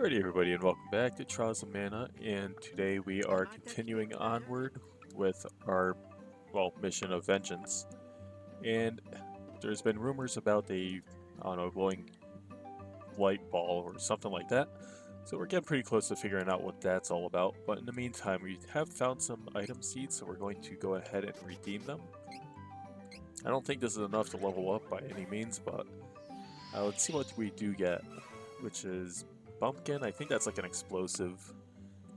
Alrighty, everybody, and welcome back to Trials of Mana. And today we are continuing onward with our, mission of vengeance. And there's been rumors about I don't know, glowing light ball or something like that. So we're getting pretty close to figuring out what that's all about. But in the meantime, we have found some item seeds, so we're going to go ahead and redeem them. I don't think this is enough to level up by any means, but let's see what we do get, which is Bumpkin. I think that's like an explosive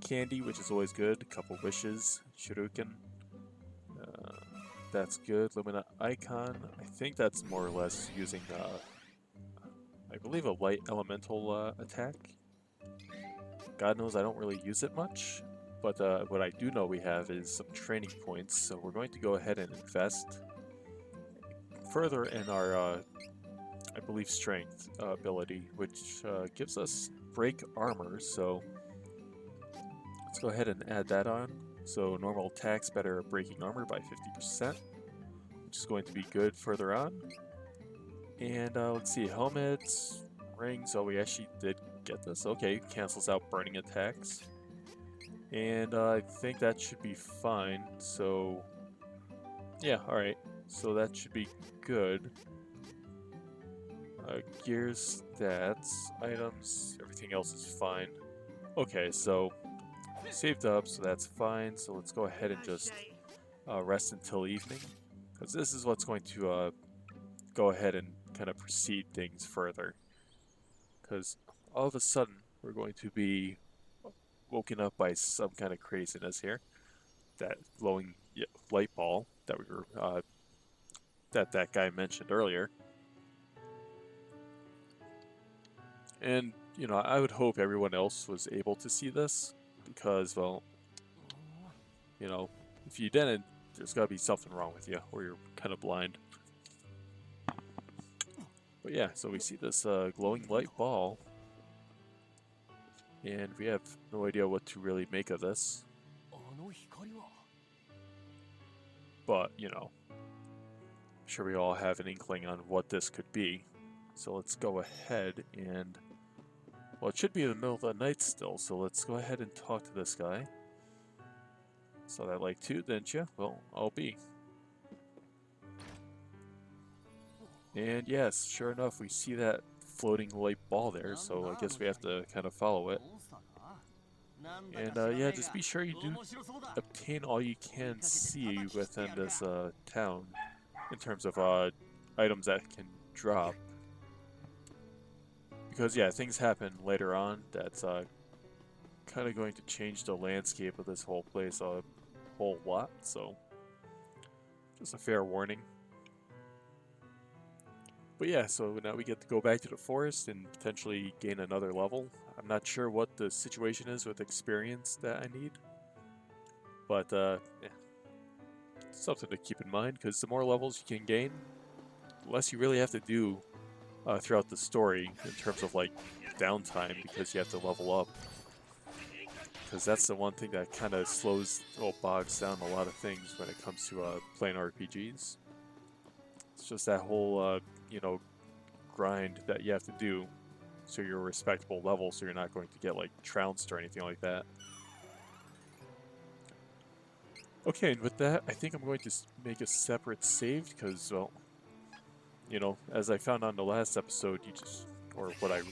candy, which is always good. A couple wishes. Shuriken. Uh, that's good. Lumina Icon. I think that's more or less using, I believe, a light elemental attack. God knows I don't really use it much. But what I do know we have is some training points, so we're going to go ahead and invest further in our, I believe, strength ability, which gives us break armor, so let's go ahead and add that on. So normal attacks better at breaking armor by 50%, which is going to be good further on. And let's see, helmets, rings. Oh, we actually did get this. Okay, cancels out burning attacks. And I think that should be fine. So yeah, alright. So that should be good. Gears, stats, items, everything else is fine. Okay, so saved up, so that's fine. So let's go ahead and just rest until evening, because this is what's going to go ahead and kind of proceed things further. Because all of a sudden, we're going to be woken up by some kind of craziness here. That glowing light ball that we were that guy mentioned earlier. And, you know, I would hope everyone else was able to see this, because, well, you know, if you didn't, there's got to be something wrong with you, or you're kind of blind. But yeah, so we see this glowing light ball, and we have no idea what to really make of this. But, you know, I'm sure we all have an inkling on what this could be. So let's go ahead and... Well, it should be in the middle of the night still, so let's go ahead and talk to this guy. Saw that like too, didn't you? Well, I'll be. And yes, sure enough, we see that floating light ball there, so I guess we have to kind of follow it. And yeah, just be sure you do obtain all you can see within this town in terms of items that can drop. Because yeah, things happen later on that's kind of going to change the landscape of this whole place a whole lot, so just a fair warning. But yeah, so now we get to go back to the forest and potentially gain another level. I'm not sure what the situation is with experience that I need, but yeah, something to keep in mind, because the more levels you can gain, the less you really have to do throughout the story in terms of like downtime, because you have to level up. Because that's the one thing that kind of slows or bogs down a lot of things when it comes to playing RPGs. It's just that whole, you know, grind that you have to do so you're a respectable level, so you're not going to get like trounced or anything like that. Okay, and with that, I think I'm going to make a separate save because, well, you know, as I found on the last episode, or what I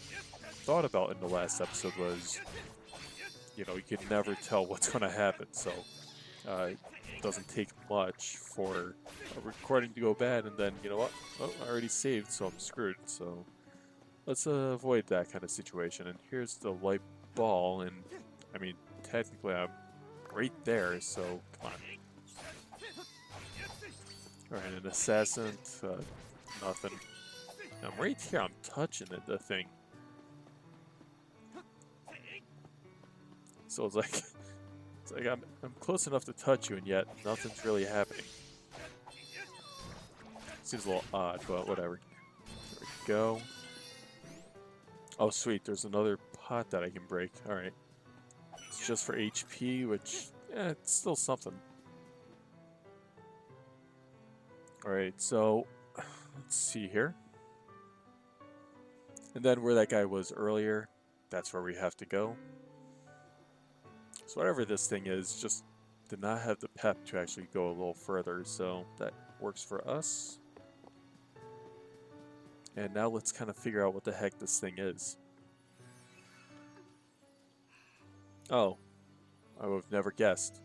thought about in the last episode was, you know, you can never tell what's going to happen, so it doesn't take much for a recording to go bad, and then, you know what, oh, I already saved, so I'm screwed, so let's avoid that kind of situation. And here's the light ball, and, I mean, technically I'm right there, so come on. Alright, an assassin, nothing. I'm right here, I'm touching it, the thing. So it's like, I'm close enough to touch you, and yet nothing's really happening. Seems a little odd, but whatever. There we go. Oh sweet, there's another pot that I can break. Alright. It's just for HP, which, yeah, it's still something. Alright, so, let's see here. And then where that guy was earlier, that's where we have to go. So whatever this thing is, just did not have the pep to actually go a little further, so that works for us. And now let's kind of figure out what the heck this thing is. Oh, I would have never guessed.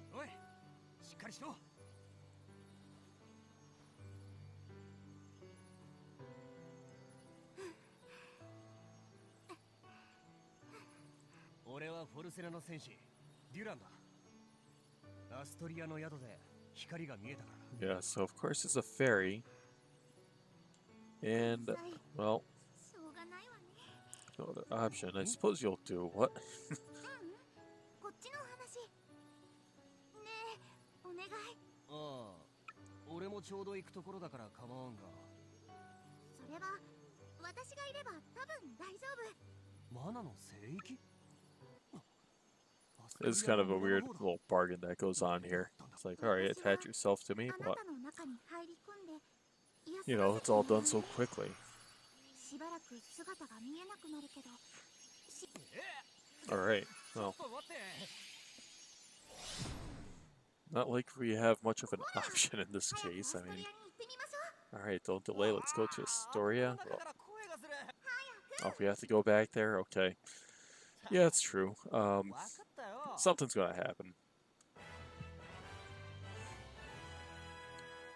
Yeah, so of course it's a fairy. And, well, no other option. I suppose you'll do what? It's kind of a weird little bargain that goes on here. It's like, alright, attach yourself to me, but, you know, it's all done so quickly. Alright, well. Not like we have much of an option in this case, I mean. Alright, don't delay, let's go to Astoria. Well, oh, we have to go back there? Okay. Yeah, it's true. Something's gonna happen. I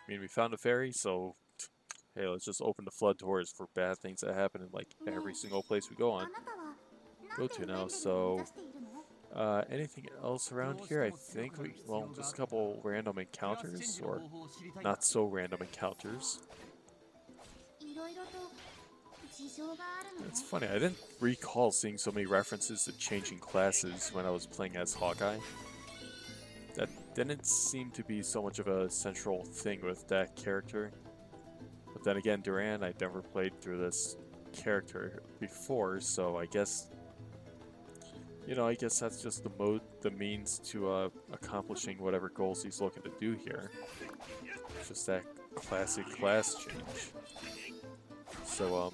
mean, we found a ferry, so hey, let's just open the flood doors for bad things that happen in like every single place we go to now. So, anything else around here? I think well, just a couple random encounters, or not so random encounters. It's funny, I didn't recall seeing so many references to changing classes when I was playing as Hawkeye. That didn't seem to be so much of a central thing with that character. But then again, Duran, I never played through this character before, so I guess, you know, I guess that's just the means to accomplishing whatever goals he's looking to do here. It's just that classic class change. So,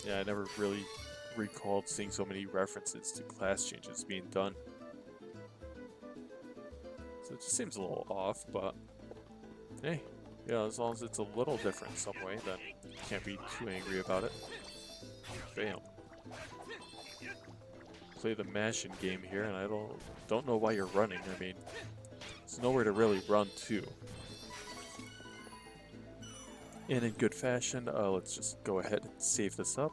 yeah, I never really recalled seeing so many references to class changes being done. So it just seems a little off, but hey, yeah, as long as it's a little different in some way, then can't be too angry about it. Bam. Play the mashing game here, and I don't know why you're running. I mean, there's nowhere to really run to. And in good fashion, let's just go ahead and save this up.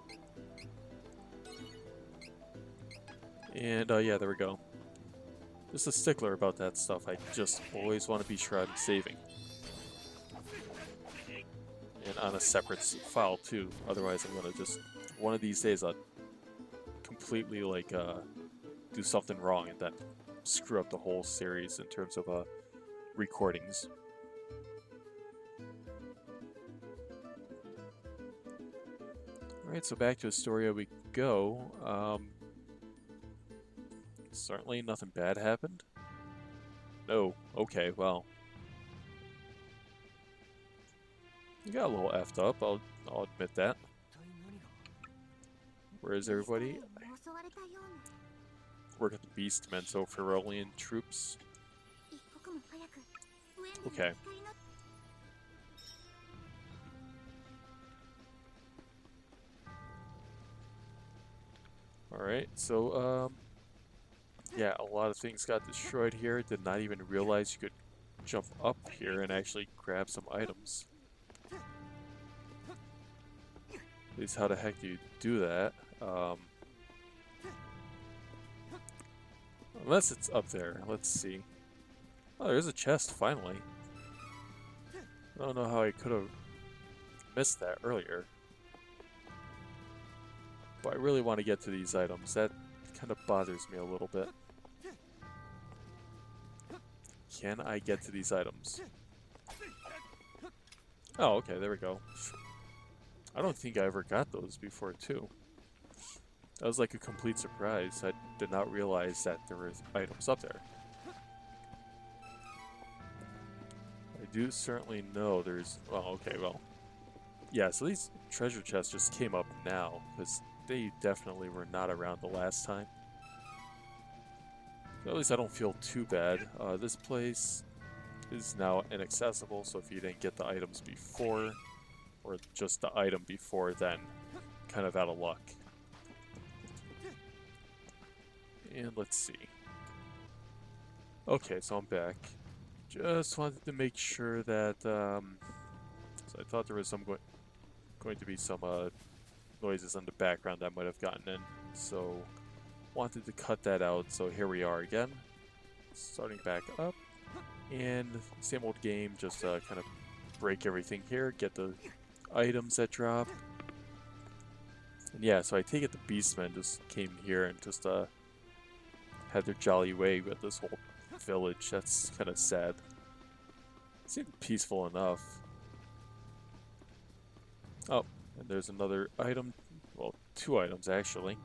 And yeah, there we go. Just a stickler about that stuff. I just always want to be sure I'm saving. And on a separate file too. Otherwise I'm gonna just, one of these days I'll completely like do something wrong and then screw up the whole series in terms of recordings. Alright, so back to Astoria we go. Certainly nothing bad happened. No, okay, well. You got a little effed up, I'll admit that. Where is everybody? Work at the Beastmen, so Ferolian troops. Okay. Alright, so, yeah, a lot of things got destroyed here. Did not even realize you could jump up here and actually grab some items. At least how the heck do you do that? Unless it's up there. Let's see. Oh, there's a chest, finally. I don't know how I could have missed that earlier. But I really want to get to these items. That kind of bothers me a little bit. Can I get to these items? Oh, okay, there we go. I don't think I ever got those before, too. That was like a complete surprise. I did not realize that there were items up there. I do certainly know there's... Well, okay, well... Yeah, so these treasure chests just came up now, because they definitely were not around the last time. At least I don't feel too bad. This place is now inaccessible, so if you didn't get the items before, or just the item before, then kind of out of luck. And let's see. Okay, so I'm back. Just wanted to make sure that, so I thought there was some going to be some noises in the background that might have gotten in, so wanted to cut that out. So here we are again, starting back up, and same old game, just kind of break everything here, get the items that drop. And yeah, so I take it the Beastmen just came here and just had their jolly way with this whole village. That's kind of sad. Seemed peaceful enough. Oh, and there's another item. Well, two items actually.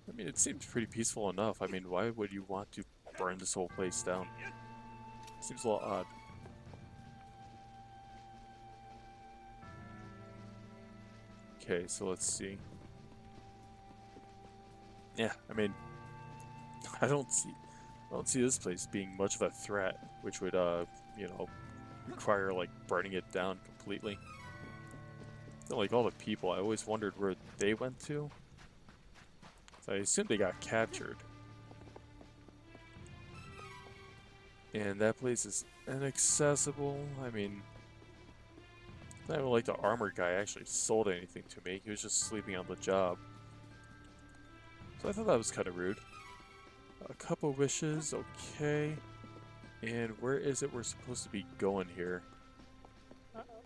I mean, it seems pretty peaceful enough. I mean, why would you want to burn this whole place down? Seems a little odd. Okay, so let's see. Yeah, I mean, I don't see this place being much of a threat, which would, you know, require like burning it down completely. So, like all the people, I always wondered where they went to. So I assume they got captured. And that place is inaccessible. I mean, not even like the armored guy actually sold anything to me. He was just sleeping on the job. So I thought that was kind of rude. A couple wishes, okay. And where is it we're supposed to be going here?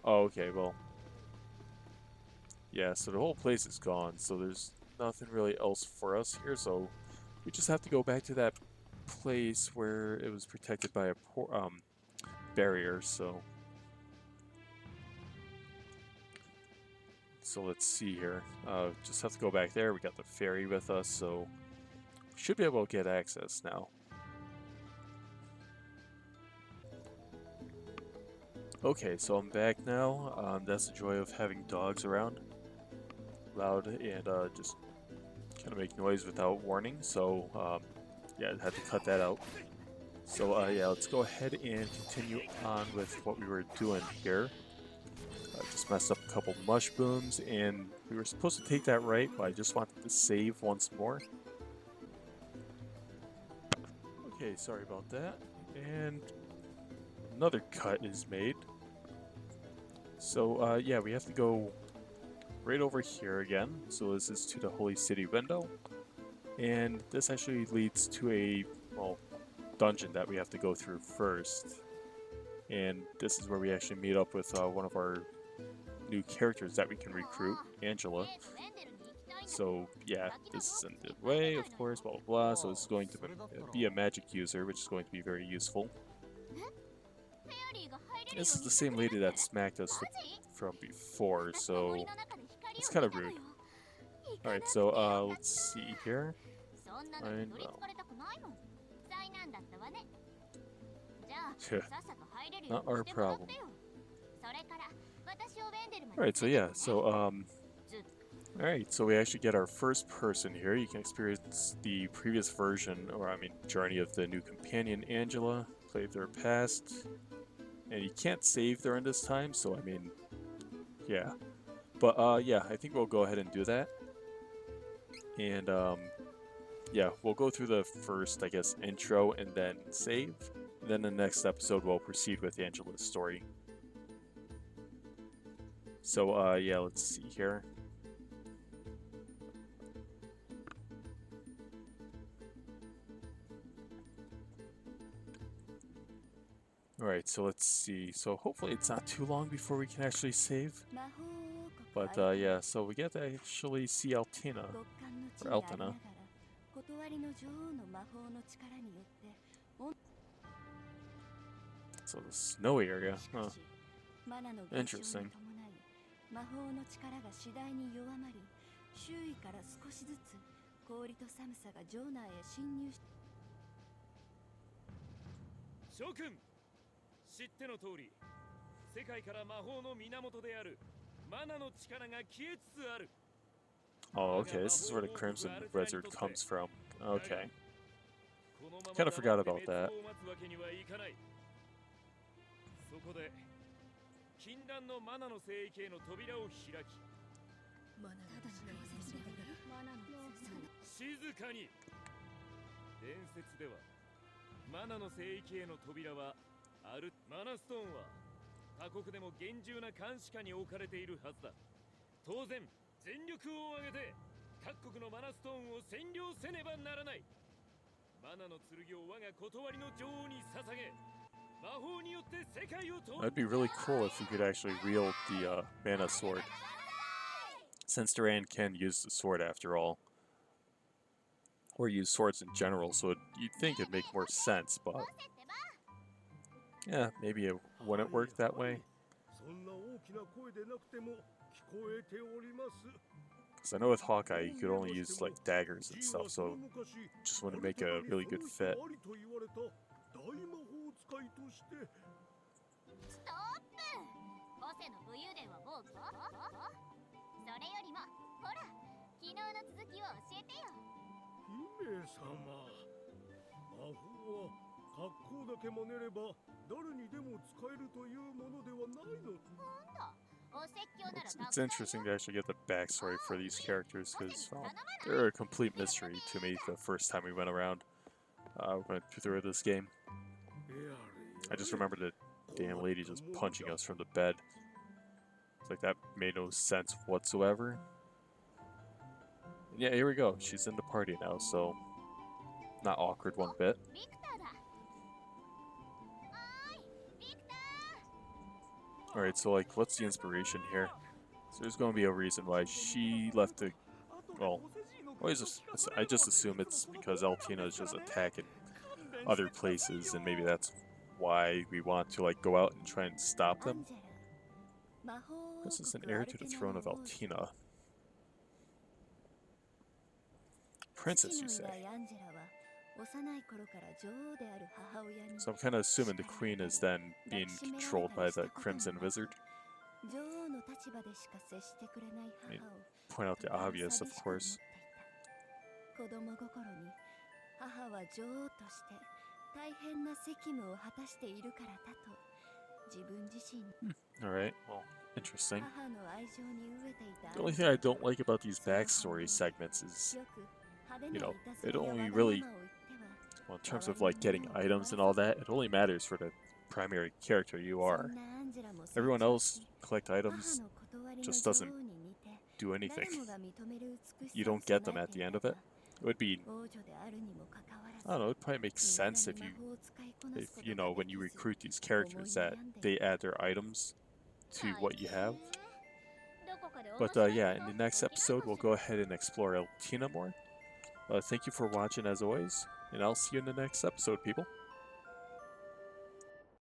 Oh, okay, well. Yeah, so the whole place is gone, so there's nothing really else for us here, so we just have to go back to that place where it was protected by a barrier, so... So let's see here. Just have to go back there. We got the faerie with us, so we should be able to get access now. Okay, so I'm back now. That's the joy of having dogs around. Loud and just kind of make noise without warning. So yeah, I had to cut that out. So yeah, let's go ahead and continue on with what we were doing here. Just messed up a couple mushrooms, and we were supposed to take that right, but I just wanted to save once more. Okay, sorry about that. And another cut is made. So yeah, we have to go right over here again. So this is to the Holy City window. And this actually leads to a, well, dungeon that we have to go through first. And this is where we actually meet up with one of our new characters that we can recruit, Angela. So yeah, this is in the way, of course, blah blah blah. So it's going to be a magic user, which is going to be very useful. This is the same lady that smacked us from before, so it's kind of rude. Alright, so let's see here. And, well, not our problem. Alright, so yeah, so alright, so we actually get our first person here. You can experience the previous version, or I mean, journey of the new companion, Angela. Play their past. And you can't save during this time, so I mean, yeah. But yeah, I think we'll go ahead and do that. And yeah, we'll go through the first, I guess, intro and then save. And then the next episode we'll proceed with Angela's story. So yeah, let's see here. Alright, so let's see. So hopefully it's not too long before we can actually save. But yeah, so we get to actually see Altina, or Altina. So the snowy area, huh? Interesting. Shokun! 知っての通り、世界から魔法の源であるマナの力が消えつつある。Oh, okay, this is where the Crimson Wizard comes from. Okay. Kind of forgot about that. そこで禁断のマナの聖域への扉を開き静かに伝説ではマナの聖域への扉はあるマナストーンは他国でも厳重な監視下に置かれているはずだ当然全力を挙げて各国のマナストーンを占領せねばならないマナの剣を我が断りの女王に捧げ That'd be really cool if you could actually wield the mana sword. Since Duran can use the sword after all. Or use swords in general, so you'd think it'd make more sense, but... yeah, maybe it wouldn't work that way. Because I know with Hawkeye, you could only use like daggers and stuff, so just wouldn't make a really good fit. 大魔法使いとしてストップボセの武勇伝はもうそれよりもほら昨日の続きを教えてよ姫様魔法は格好だけ真似れば誰にでも使えるというものではないの It's interesting to actually get the backstory for these characters because they're a complete mystery to me the first time we went through this game. I just remember the damn lady just punching us from the bed. It's like that made no sense whatsoever. And yeah, here we go. She's in the party now, so not awkward one bit. Alright, so like, what's the inspiration here? So there's going to be a reason why she left the... well, I just assume it's because Altina is just attacking other places, and maybe that's why we want to like go out and try and stop them. This is an heir to the throne of Altina. Princess, you say? So I'm kind of assuming the queen is then being controlled by the Crimson Wizard. I mean, point out the obvious, of course. Alright, well, interesting. The only thing I don't like about these backstory segments is, you know, it only really, well, in terms of like getting items and all that, it only matters for the primary character you are. Everyone else collect items just doesn't do anything. You don't get them at the end of it. It would be, I don't know, it'd probably make sense if you know, when you recruit these characters that they add their items to what you have. But yeah, in the next episode, we'll go ahead and explore Altina more. Thank you for watching as always, and I'll see you in the next episode, people.